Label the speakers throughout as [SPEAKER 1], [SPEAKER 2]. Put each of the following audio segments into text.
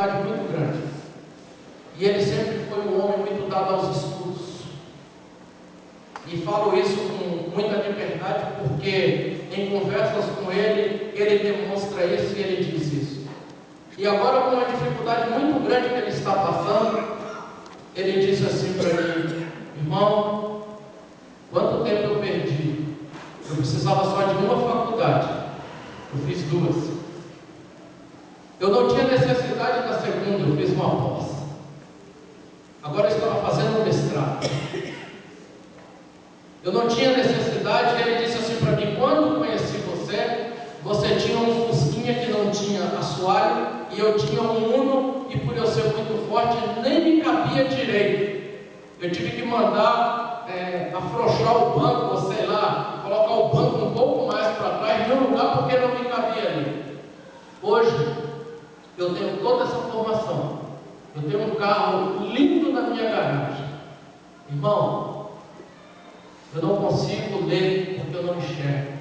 [SPEAKER 1] dificuldade muito grande. E ele sempre foi um homem muito dado aos estudos. E falo isso com muita liberdade, porque em conversas com ele, ele demonstra isso e ele diz isso. E agora, com uma dificuldade muito grande que ele está passando, ele disse assim para mim: irmão, quanto tempo eu perdi? Eu precisava só de uma faculdade, eu fiz duas. Eu não tinha necessidade da segunda, eu fiz uma pós. Agora eu estava fazendo um mestrado. Eu não tinha necessidade. Ele disse assim para mim: quando conheci você, você tinha um Fusquinha que não tinha assoalho, e eu tinha um Uno, e por eu ser muito forte, nem me cabia direito. Eu tive que mandar afrouxar o banco, ou sei lá, colocar o banco um pouco mais para trás, de um lugar, porque não me cabia ali. Hoje, eu tenho toda essa formação. Eu tenho um carro lindo na minha garagem. Irmão, eu não consigo ler porque eu não enxergo.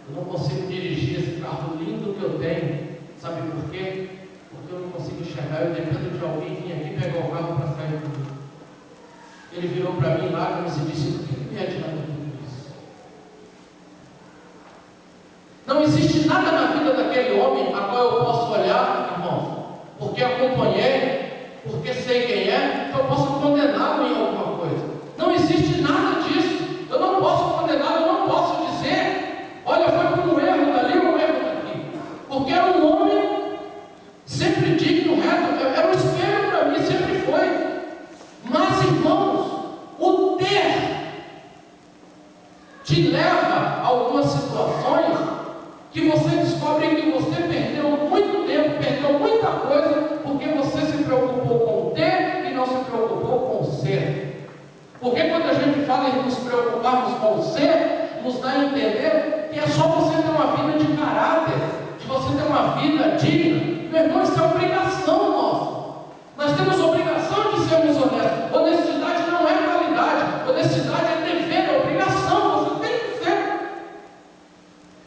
[SPEAKER 1] Eu não consigo dirigir esse carro lindo que eu tenho. Sabe por quê? Porque eu não consigo enxergar. Eu dependo de alguém vir aqui pegar o carro para sair comigo. Ele virou para mim lágrimas e disse: o que me adianta tudo isso? Não existe nada na vida daquele homem a qual eu posso olhar, irmão, porque acompanhei, porque sei quem é, que eu possa condená-lo em alguma coisa. Não existe nada disso. Eu não posso condená-lo, eu não posso dizer: olha, foi por um erro dali, um erro daqui. Porque era um homem sempre digno, reto, era um espelho para mim, sempre foi. Mas, irmãos, o ter te leva a algumas situações que você descobre que você perdeu muito tempo, perdeu muita coisa, porque você se preocupou com o ter e não se preocupou com o ser. Porque quando a gente fala em nos preocuparmos com o ser, nos dá a entender que é só você ter uma vida de caráter, de você ter uma vida digna. Meu irmão, isso é obrigação nossa. Nós temos obrigação de sermos honestos. Honestidade não é qualidade, honestidade é dever, é obrigação. Você tem que ser.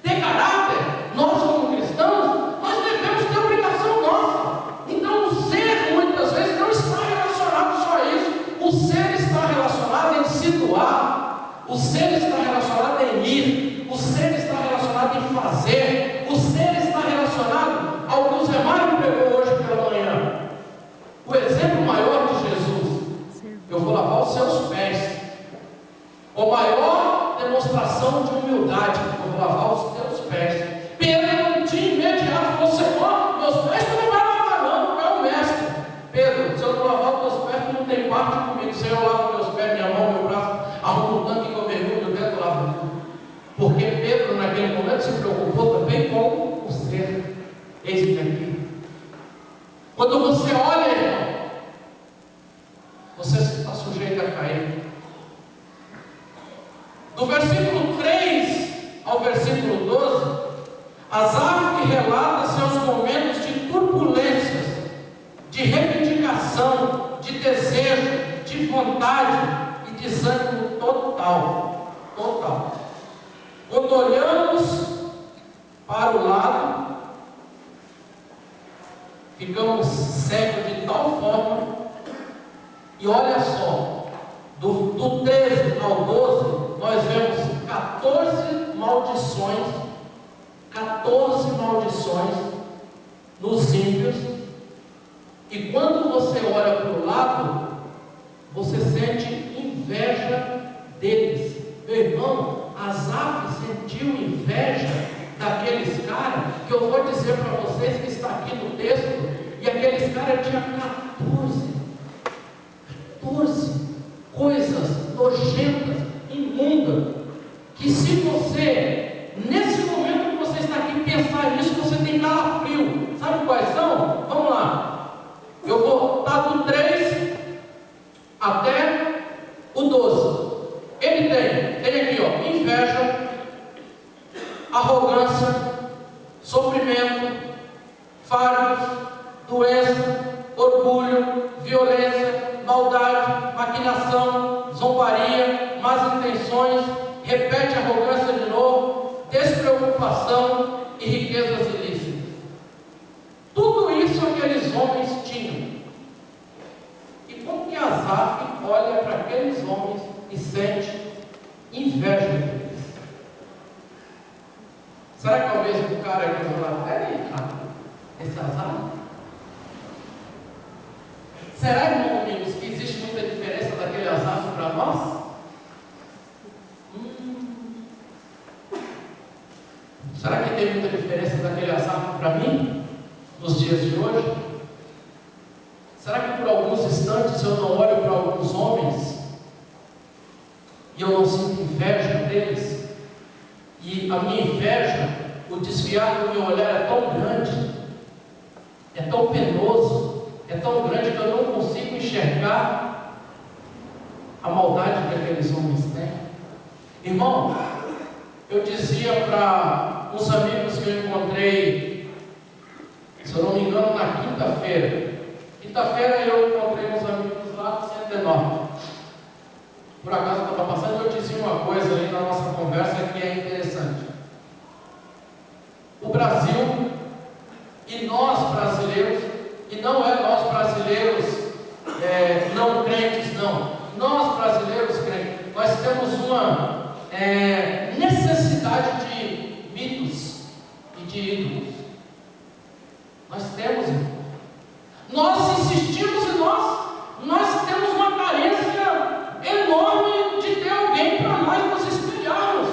[SPEAKER 1] Ter caráter, nós como cristãos, nós devemos ter obrigação nossa. Então o ser muitas vezes não está relacionado só a isso. O ser está relacionado em se doar, o ser está relacionado em ir, o ser está relacionado em fazer, o ser está relacionado ao que o Zé Mário pregou hoje pela manhã. O exemplo maior de Jesus: eu vou lavar os seus pés. A maior demonstração de humildade: eu vou lavar os teus pés. Pedro, de imediato, falou: Senhor, meus pés tu não vai lavar não, é o mestre. Pedro, se eu não lavar os teus pés, tu não tem parte comigo. Se eu lavo meus pés, minha mão, meu braço, arrumo o tanque que eu mergulho dentro, eu lavo tudo. Porque Pedro naquele momento se preocupou também com o ser. Eis-me aqui. Quando você olha, irmão, você está sujeito a cair. Do versículo 3 ao versículo 12, Asaf relata seus momentos de turbulências, de reivindicação, de desejo, de vontade e desânimo total. Total. Quando olhamos para o lado, ficamos cegos de tal forma. E olha só, do 13 ao 12, nós vemos 14 maldições nos ímpios. E quando você olha para o lado, você sente inveja deles. Meu irmão, Asaf sentiu inveja daqueles caras, que eu vou dizer para vocês que está aqui no texto, e aqueles caras tinham 14 coisas nojentas, imundas, que se você, nesse momento que você está aqui, pensar nisso, você tem calafrio. Sabe quais são? Vamos lá. Eu vou estar do 3 até o 12. Ele tem aqui, ó, inveja, arrogância, sofrimento, fardos, doença, orgulho, violência, maldade, maquinação, zombaria, más intenções, repete arrogância de novo, despreocupação e riquezas ilícitas. Tudo isso aqueles homens tinham. casado? Será, irmão Domingos, que existe muita diferença daquele Asaf para nós? Será que tem muita diferença daquele Asaf para mim, nos dias de hoje? Será que por alguns instantes eu não olho para alguns homens e eu não sinto inveja deles? E a minha inveja, o desviar do meu olhar é tão grande, é tão penoso, é tão grande que eu não consigo enxergar a maldade que aqueles homens têm. Irmão, eu dizia para uns amigos que eu encontrei, se eu não me engano, na quinta-feira. Quinta-feira eu encontrei uns amigos lá no Centro Norte. Por acaso eu estava passando e eu dizia uma coisa ali na nossa conversa que é interessante. O Brasil, e nós brasileiros, e não é nós brasileiros não crentes, não. Nós brasileiros crentes, nós temos uma necessidade de mitos e de ídolos. Nós temos, irmão. Nós insistimos e nós temos uma carência enorme de ter alguém para nós nos espelharmos.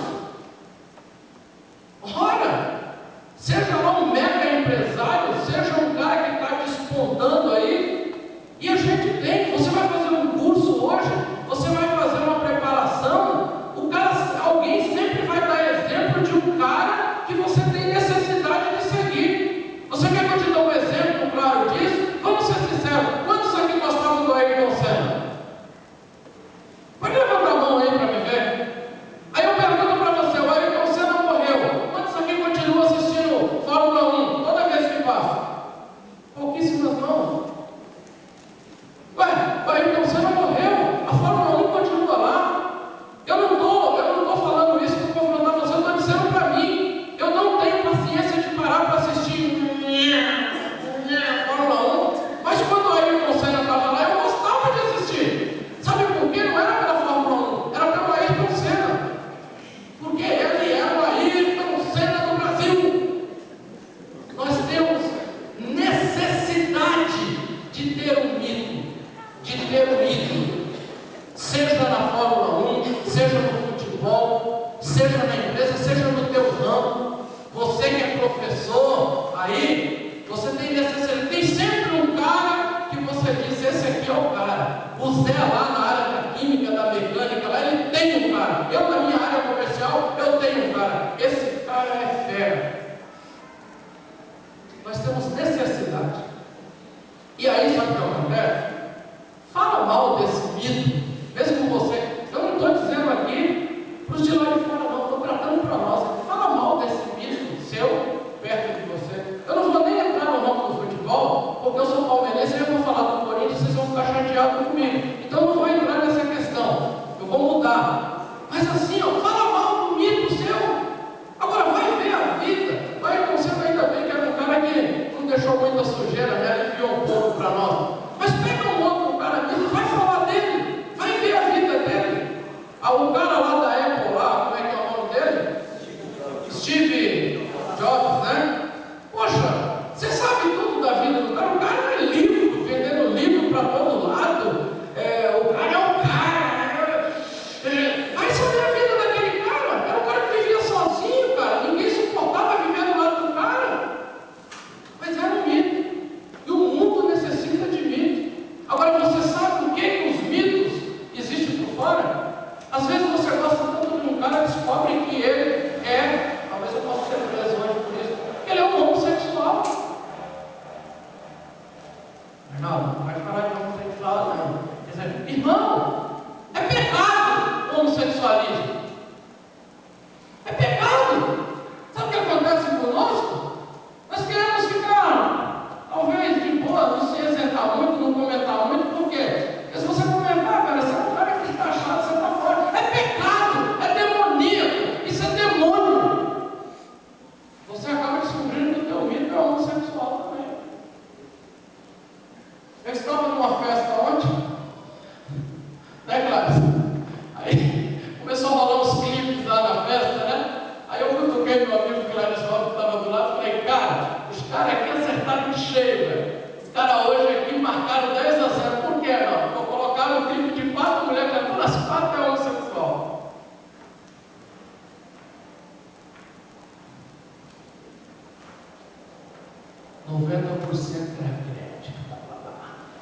[SPEAKER 1] Ora, seja lá um mega empresário, seja um cara que está despontando aí, e a gente tem, você vai fazer um curso hoje, você vai fazer uma preparação, alguém sempre vai dar exemplo de um cara que você tem necessidade de seguir. Você quer que eu te dê um exemplo claro disso? Vamos ser sinceros, quantos aqui gostavam do Ayrton Senna? Pode levantar a mão aí para me ver. Aí eu pergunto para você, o Ayrton Senna morreu, quantos aqui continuam assistindo Fórmula 1 toda vez que passa? Pouquíssimas mãos. Ué, o Ayrton Senna morreu, a Fórmula 1 continua lá. Eu não estou falando isso para confrontar você, eu estou dizendo para mim, eu não tenho paciência de parar para assistir Fórmula 1, mas quando o Ayrton Senna estava lá, eu gostava de assistir. Sabe por quê? Não era pela Fórmula 1, era pelo Ayrton Senna, porque ele era o Ayrton Senna do Brasil. Nós temos necessidade de ter um mito, de ter um ídolo, seja na Fórmula 1, seja no futebol, seja na empresa, seja no teu ramo. Você que é professor, aí, você tem necessidade, tem sempre um cara que você diz, esse aqui é o cara. O Zé lá na área da química, da mecânica, lá ele tem um cara. Eu na minha área comercial, eu tenho um cara. Esse cara é fera. Nós temos necessidade. E aí, sabe o que acontece? Fala mal desse mito, mesmo você. Eu não estou dizendo aqui para os de lá de fora, não. Estou tratando para nós. Fala mal desse mito seu, perto de você. Eu não vou nem entrar no ramo do futebol, porque eu sou palmeirense e eu vou falar do Corinthians, vocês vão ficar chateados comigo. Então eu não vou entrar nessa questão. Eu vou mudar. Mas assim, ó, fala mal do mito seu. Agora vai ver a vida. Vai consigo ainda bem que era um cara que não deixou muita sujeira, né? Ele enviou um pouco para nós. Mas pega um outro cara mesmo, vai falar dele. Vai ver a vida dele. O cara lá da Apple, lá, como é que é o nome dele? Steve Jobs, né? Poxa, você sabe tudo da vida do cara. O cara é livro, vendendo livro para todo lado. O cara é um cara. Vai saber a vida daquele cara. Era um cara que vivia sozinho, cara. Ninguém suportava viver do lado do cara. Mas era um mito. E o mundo necessita de mito. Agora você sabe o que os mitos existem por fora? Às vezes você gosta tanto de um cara, descobre que ele talvez eu possa ser preso hoje por isso, ele é um homossexual. Não vai falar de homossexual, não. Quer dizer, irmão, é pecado o homossexualismo. É pecado. Sabe o que acontece conosco? Nós queremos ficar, talvez, de boa, não se exentar muito, não comentar muito, por quê? Porque se você comentar, cara, você é um cara que está achado, você está fora. É pecado, é demoníaco, isso é demônio. Você acaba descobrindo que o teu mito é homossexual também. Eu estava numa festa ontem, né, Gladys? Aí começou a rolar uns clipes lá na festa, né? Aí eu cutuquei meu amigo Gladys Lopes, que estava do lado, e falei, cara, os caras aqui acertaram em caras hoje aqui marcaram 10-0. Por que não? Porque colocaram um clipe de 4 mulheres, que todas as 4 é homossexual. – 90% era crente.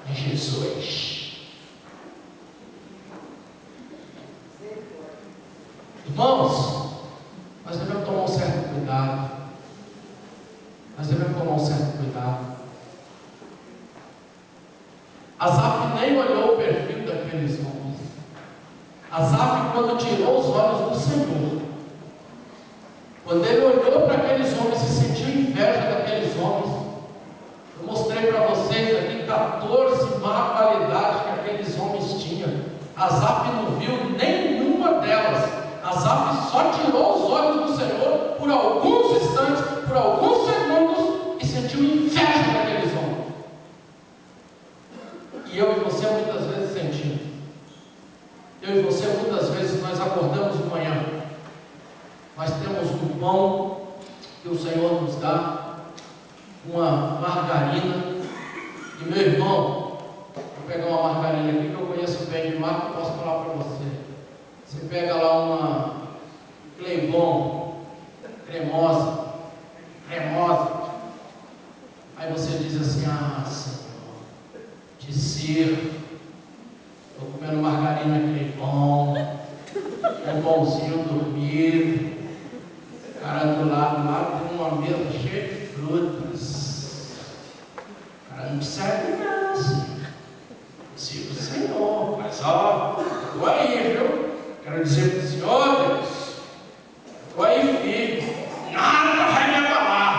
[SPEAKER 1] É Jesus. Irmãos, nós devemos tomar um certo cuidado. Asaf nem olhou o perfil daqueles homens. Asaf, quando tirou os olhos do Senhor, quando ele olhou para aqueles homens e sentiu inveja daqueles homens, eu mostrei para vocês aqui 14 má qualidades que aqueles homens tinham. Asaf não viu nenhuma delas. Asaf só tirou os olhos do Senhor por alguns instantes, por alguns segundos, e sentiu inveja daqueles homens. E eu e você muitas vezes sentimos. Eu e você muitas vezes nós acordamos de manhã, nós temos um pão que o Senhor nos dá, uma margarina, e meu irmão, vou pegar uma margarina aqui que eu conheço bem de marca, posso falar para você. Você pega lá uma Cleibon cremosa, aí você diz assim: ah, Senhor, te sirvo, estou comendo margarina Cleibon, um pãozinho dormido, o cara do lado tem uma mesa cheia de frutas, o cara não serve nada, Senhor, sirvo o Senhor, mas ó, estou aí, viu? Quero dizer para o Senhor, Deus, estou aí firme, nada vai me abalar,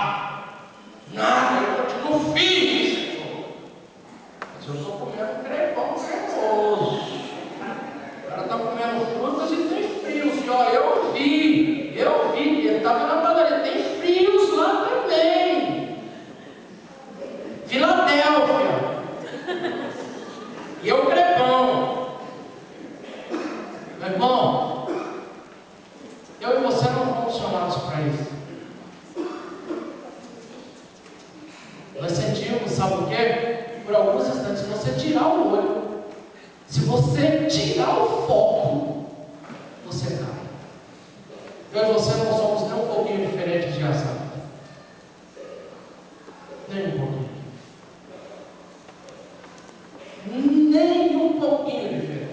[SPEAKER 1] nada, eu continuo firme, Senhor, mas eu estou comendo crepão cremoso, o cara está comendo frutas e tem frios, e ó, eu vi, ele estava na padaria, tem frios lá também, Filadélfia, e eu crepão. Meu irmão, eu e você não fomos chamados para isso. Nós sentimos, sabe o quê? Por alguns instantes, se você tirar o olho, se você tirar o foco, você cai. Eu e você não somos nem um pouquinho diferentes de Asaf. Nem um pouquinho. Nem um pouquinho diferente.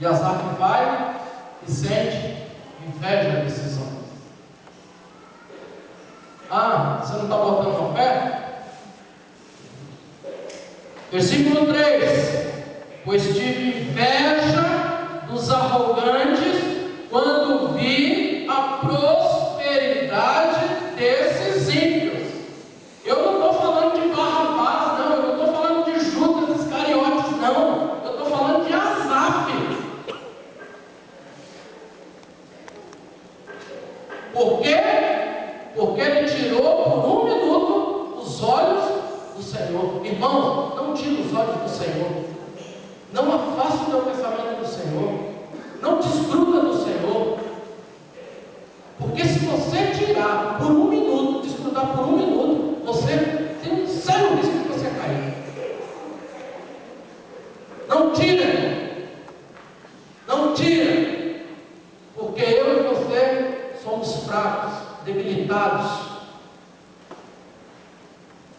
[SPEAKER 1] E Asaf vai e sente inveja desses homens. Ah, você não está botando uma fé? Versículo 3: pois tive inveja dos arrogantes quando vi a prosperidade desses ímpios. Eu não estou falando de Barrabás, não. Eu não estou falando de Judas Iscariotes, não. Eu estou falando de Asaf. Por quê? Porque ele tirou por um minuto os olhos do Senhor. Irmão, não tire os olhos do Senhor. Não afaste o teu pensamento do Senhor. Não desgruda do Senhor. Porque se você tirar por um minuto, desgrudar por um minuto, você tem um sério risco de você cair. Não tira. Não tira. Porque eu e você somos fracos, debilitados.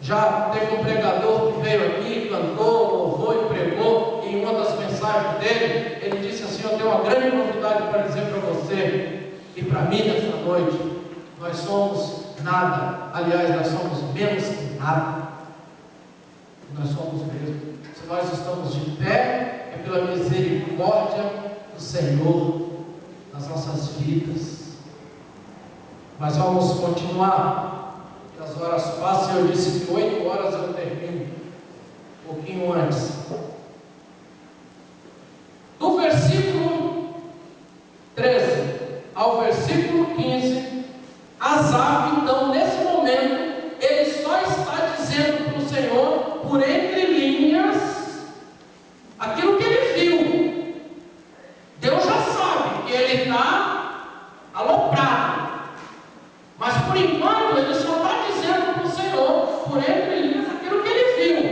[SPEAKER 1] Já teve um pregador que veio aqui, cantou, louvou e pregou, e em uma das mensagens dele, ele disse assim: eu tenho uma grande novidade para dizer para você e para mim nessa noite. Nós somos nada, aliás, nós somos menos que nada. Nós somos mesmo. Se nós estamos de pé, é pela misericórdia do Senhor nas nossas vidas. Mas vamos continuar. As horas passam, eu disse que 8 horas eu termino, um pouquinho antes. Do versículo 13 ao versículo 15, Asaf, então, nesse momento, ele só está dizendo para o Senhor, por entre linhas, aquilo que ele viu. Deus já sabe que ele está aloprado, mas por enquanto ele só está dizendo para o Senhor, por entre linhas, aquilo que ele viu.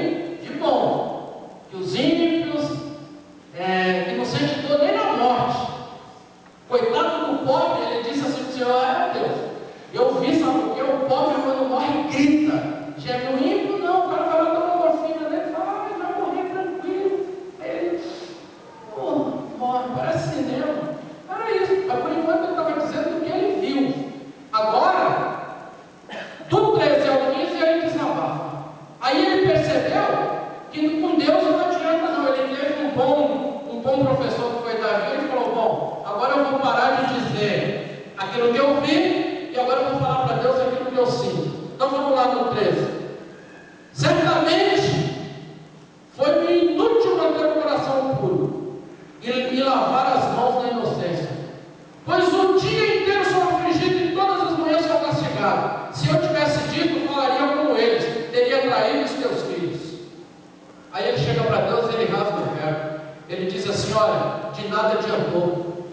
[SPEAKER 1] Deus ele rasga o verbo. Ele diz assim: olha, de nada adiantou.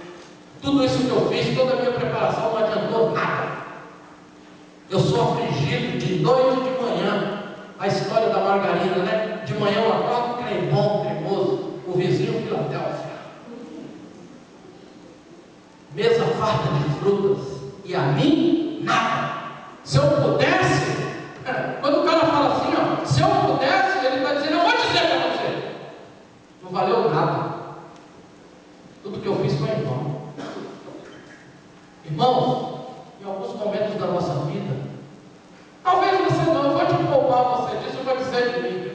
[SPEAKER 1] Tudo isso que eu fiz, toda a minha preparação não adiantou nada. Eu sou afligido de noite e de manhã. A história da margarina, né? De manhã eu acordo bom, cremoso. O vizinho Filadélfia. Mesa farta de frutas. E a mim, nada. Se eu pudesse, quando o cara fala assim, ó, se eu pudesse, ele está dizendo: eu vou dizer para você. Não valeu nada. Tudo que eu fiz foi em vão. Irmãos, em alguns momentos da nossa vida, talvez você não, eu vou te poupar você disso, eu vou dizer de mim.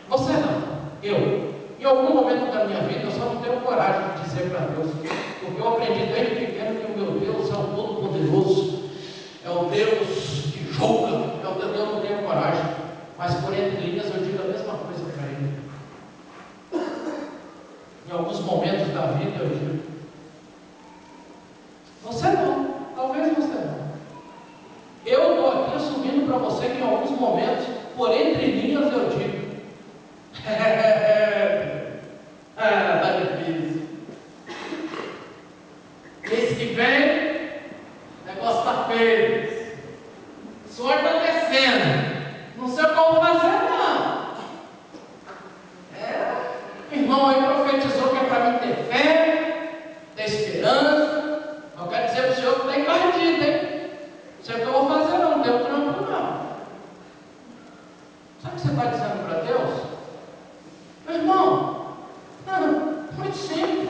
[SPEAKER 1] Você não, eu. Em algum momento da minha vida, eu só não tenho coragem de dizer para Deus, porque eu aprendi desde pequeno que o meu Deus é o Todo-Poderoso, é o Deus que julga, é o Deus que eu não tenho coragem, mas por entre linhas eu digo a mesma coisa para Ele. Em alguns momentos da vida eu digo: você não, talvez você não. Eu estou aqui assumindo para você que em alguns momentos, por entre linhas eu digo: tá difícil. Mês que vem, o negócio está feio. O senhor está descendo. Não sei o que eu vou fazer, não. Irmão aí profetizou que é para mim ter fé, ter esperança. Eu quero dizer para o senhor que está encardido, hein? Não sei o que eu vou fazer, não tenho trampo, não. Sabe o que você está dizendo para Deus? Meu irmão, muito simples.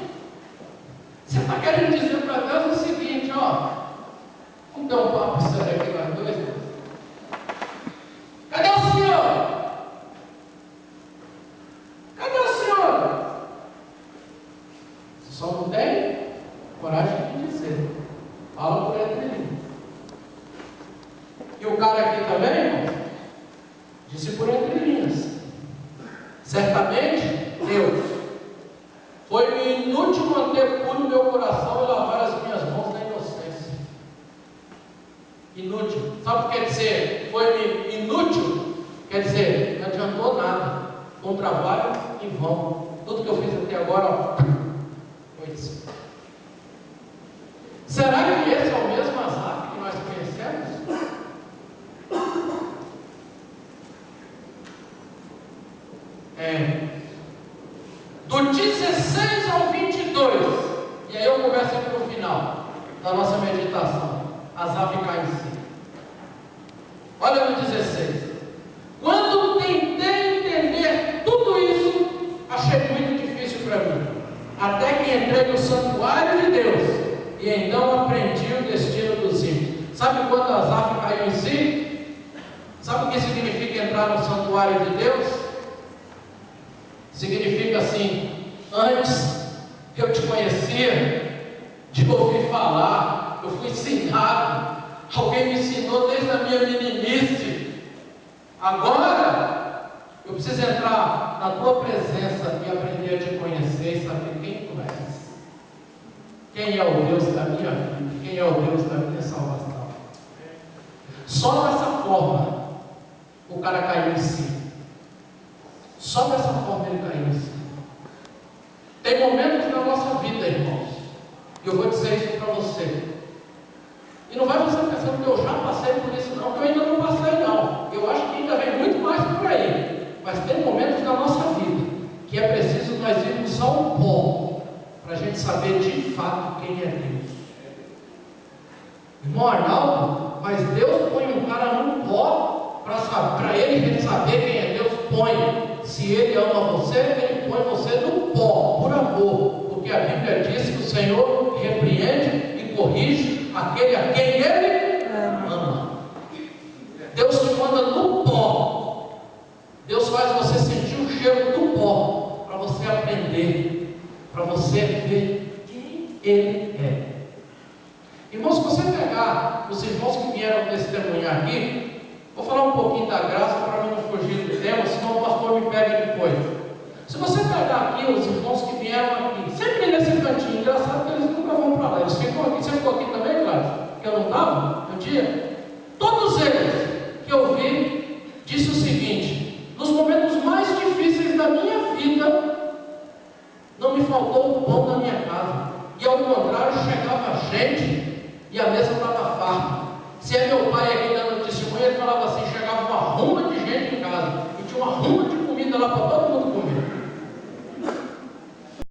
[SPEAKER 1] Você está querendo dizer para Deus o seguinte, ó. Vamos ter um papo sério aqui nós dois. Cadê o senhor? Cadê o senhor? Você só não tem coragem de dizer. Fala por entre linhas. E o cara aqui também, irmão, disse por entre linhas. Certamente, Deus, foi-me inútil manter puro o meu coração e lavar as minhas mãos na inocência. Inútil. Sabe o que quer dizer? Foi-me inútil? Quer dizer, não adiantou nada. Foi um trabalho em vão. Tudo que eu fiz até agora, ó, foi isso. Será que esse é o mesmo Asaf que nós conhecemos? Do 16 ao 22, e aí eu começo aqui no final da nossa meditação. Asaf cai em si. Olha no 16. Quando tentei entender tudo isso, achei muito difícil para mim, até que entrei no santuário de Deus, e então aprendi o destino dos ímpios. Sabe quando Asaf caiu em si? Sabe o que significa entrar no santuário de Deus? Significa assim: antes eu te conhecia de ouvir falar, eu fui ensinado, alguém me ensinou desde a minha meninice. Agora eu preciso entrar na tua presença e aprender a te conhecer e saber quem tu és, quem é o Deus da minha vida, quem é o Deus da minha salvação. Só dessa forma o cara caiu em si. Só dessa forma ele caiu em si. Tem momentos na nossa vida, irmãos, e eu vou dizer isso para você. E não vai você pensando que eu já passei por isso, não, que eu ainda não passei, não. Eu acho que ainda vem muito mais por aí. Mas tem momentos na nossa vida que é preciso nós irmos ao pó para a gente saber de fato quem é Deus. Irmão Arnaldo, mas Deus põe um cara no pó para ele saber quem é Deus. Põe. Se Ele ama você, Ele põe você no pó, por amor, porque a Bíblia diz que o Senhor repreende e corrige aquele a quem Ele ama. Deus te manda no pó. Deus faz você sentir o cheiro do pó, para você aprender, para você ver quem Ele é. Irmãos, se você pegar os irmãos que vieram testemunhar aqui, vou falar um pouquinho da graça para mim não fugir do tema, senão o pastor me pega depois. Se você pegar aqui os irmãos que vieram aqui, sempre nesse cantinho, engraçado que eles nunca vão para lá, eles ficam aqui. Você ficou aqui também, Cláudio? Que eu não estava no dia? Todos eles que eu vi, disse o seguinte: nos momentos mais difíceis da minha vida, faltou o pão na minha casa. E ao contrário, chegava gente e a mesa estava farta. Se é meu pai aqui dando testemunho, ele falava assim, chegava uma ruma de gente em casa, e tinha uma ruma de comida lá para todo mundo